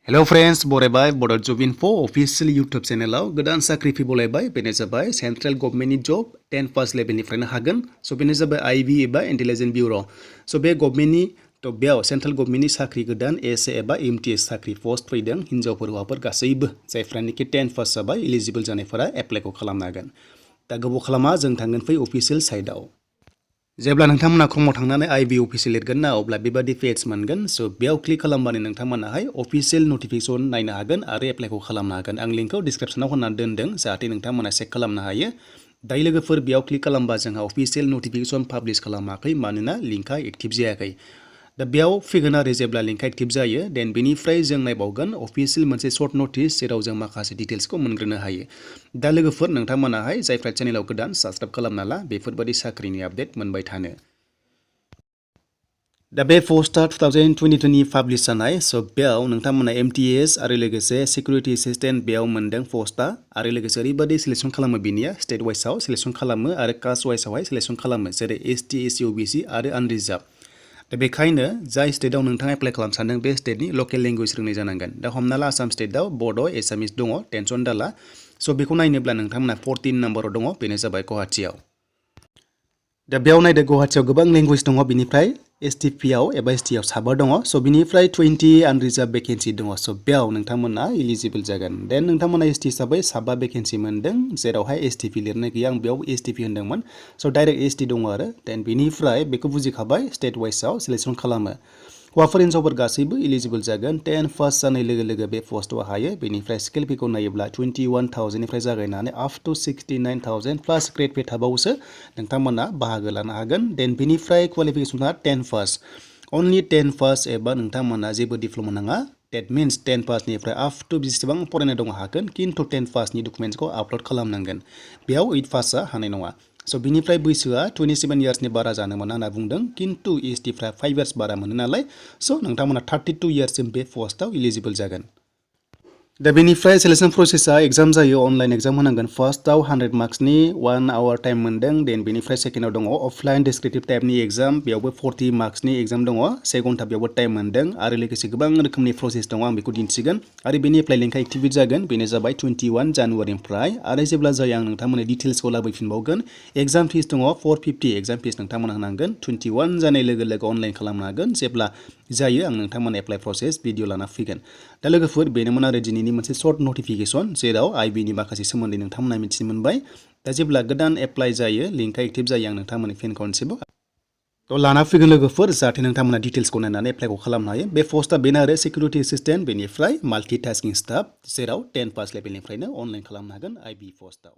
Hello friends, बरायबाय Bodo Job Info official YouTube channel गोदान साख्रि फैबावलायबाय बेनो जाबाय सेंट्रेल गभर्नमेन्टनि जब 10 पास लेभेलनिफ्रायनो हागोन स' बेनो जाबाय आईबी एबा इन्टेलिजेन्स ब्यूरो स' बे गभर्नमेन्टनि थ' बेयाव सेंट्रेल गभर्नमेन्टनि साख्रि गोदान एस एबा MTS साख्रि पोस्ट फैदों हिनजावफोर हौवाफोर गासैबो जायफ्रानोखि 10 पास जाबाय एलिजिबल जानायफोरा एप्लाइखौ खालामनो हागोन दा गोबाव खालामा जों थांगोन फै अफिसियेल साइटआव जेब्ला नोंथांमोना क्रमाव थांनानै आईबी अफिसियेल लिरगोन ना अब्ला बेबादि पेज मोनगोन स' बेयाव क्लिक खालामबानो नोंथांमोनाहाय अफिसियेल नटिफिकेसन नायनो हागोन आरो एप्लाइखौ खालामनो हागोन आं लिंकखौ डिसक्रिप्सनाव होनानै दोनदों जाहाथे नोंथांमोना चेक खालामनो हायो दायो लोगोफोर बेयाव क्लिक खालामबा जोंहा अफिसियेल नटिफिकेसन पाब्लिश खालामाखै मानोना लिंकआ एक्टिभ जायाखै दा बेयाव फैगोन आरो जेब्ला लिंकआ एक्टिभ जायो देन बेनिफ्राय जों नायबावगोन अफिसियेल मोनसे सर्ट नटिस जेराव जों माखासे डिटेल्सखौ मोनग्रोनो हायो दा लोगोफोर नोंथांमोनाहाय जायफ्रा चेनेलाव गोदान साबस्क्राइब खालामना ला बेफोरबादि साख्रिनि आपडेट मोनबाय थानो दा बे पस्टआ 2022 नि पाब्लिश जानाय स' बेयाव नोंथांमोना MTS आरो लोगोसे सिकिउरिटि एसिस्टेन्ट बेयाव मोनदों पस्टआ आरो लोगोसे ओरैबादि सिलेक्सन खालामो बिनिया स्टेट वाइसआव सिलेक्सन खालामो आरो कास्ट वाइसआवहाय सिलेक्सन खालामो जेरै ST SC OBC आरो आनरिजार्भ दा बेखायनो जाय स्टेटआव नोंथाङा एप्लाइ खालामनो सानदों बे स्टेटनि लकेल लेंगुवेज रोंनाय जानांगोन दा हमना ला आसाम स्टेटआव बड' एसामिस दङ टेनसन दाला स' बेखौ नायनोब्ला नोंथांमोना 14 नाम्बाराव दङ बेनो जाबाय गुवाहाटियाव दा बेयाव नायदो गुवाहाटियाव गोबां लेंगुवेज दङ बिनिफ्राय STPआव एबा STआव साबा दङ स' बिनिफ्राय 20 आनरिजार्भ भेकेन्सि दङ स' बेयाव नोंथांमोना इलिजिबल जागोन देन नोंथांमोना ST हिसाबै साबा भेकेन्सि मोनदों जेरावहाय STP लिरनाय गैया आं बेयाव STP होनदोंमोन स' डाइरेक्ट ST दङ आरो देन बिनिफ्राय बेखौ बुजिखाबाय स्टेट वाइसआव सिलेक्सन खालामो हौवाफोर हिनजावफोर गासैबो इलिजिबल जागोन 10 पास जानाय लोगो लोगो बे पस्टआव हायो बेनिफ्राय स्केल पेखौ नायोब्ला 21,000 निफ्राय जागायनानै up to 69,000 plus grade pay थाबावोसो नोंथांमोना बाहागो लानो हागोन देन बेनिफ्राय क्वालिफिकेसना 10 पास अनलि 10 पास एबा नोंथांमोना जेबो डिप्ल'मा नाङा डेट मिन्स 10 पासनिफ्राय आप टु बेसेबां फरायनाय दङ हागोन खिन्थु 10 पासनि डकुमेन्ट्सखौ आपल'ड खालामनांगोन बेयाव 8 पासआ हानाय नङा स' बिनिफ्राय बैसोआ 27 इयार्सनि बारा जानो मोना होनना बुंदों खिन्थु STफ्रा 5 इयार्स बारा मोनो नालाय स' नोंथांमोना 32 इयार्ससिम बे पस्टआव इलिजिबल जागोन दा बेनिफ्राय सिलेक्सन प्रसेसआ एग्जाम जायो अनलाइन एग्जाम होनांगोन फार्स्टआव 100 मार्क्सनि 1 आवार टाइम मोनदों देन बेनिफ्राय सेकेन्डआव दङ अफलाइन डिसक्रिप्टिभ टाइपनि एग्जाम बेयावबो 40 मार्क्सनि एग्जाम दङ 1 घन्टा बेयावबो टाइम मोनदों आरो लोगोसे गोबां रोखोमनि प्रसेस दङ आं बेखौ दिन्थिगोन आरो बेनि एप्लाइ लिंकआ एक्टिभेट जागोन बेनो जाबाय 21 जानुवारिनिफ्राय आरो जेब्ला जायो आं नोंथांमोननो डिटेल्सखौ लाबोफिनबावगोन एग्जाम फिस दङ 450 एग्जाम फिस नोंथांमोना होनांगोन 21 जानाय लोगो लोगो अनलाइन खालामनो हागोन जेब्ला जायो आं नोंथांमोननो एप्लाइ प्रसेस भिडिअ लाना फैगोन दा लोगोफोर बेनोमोन आरो दिनैनि मोनसे सर्ट नटिफिकेसन जेराव आईबीनि माखासे सोमोन्दै नोंथांमोना मिथिनो मोनबाय दा जेब्ला गोदान एप्लाइ जायो लिंकआ एक्टिभ जायो आं नोंथांमोननि फिन खनसेबाव थ' लाना फैगोन लोगोफोर जाहाथे नोंथांमोना डिटेल्सखौ नायनानै एप्लाइखौ खालामनो हायो बे पस्टआ बेनो आरो सिकिउरिटि एसिस्टेन्ट बेनिफ्राय माल्टिटास्किं स्टाफ जेराव 10 पास लेभेलनिफ्रायनो अनलाइन खालामनो हागोन आईबी पस्टआव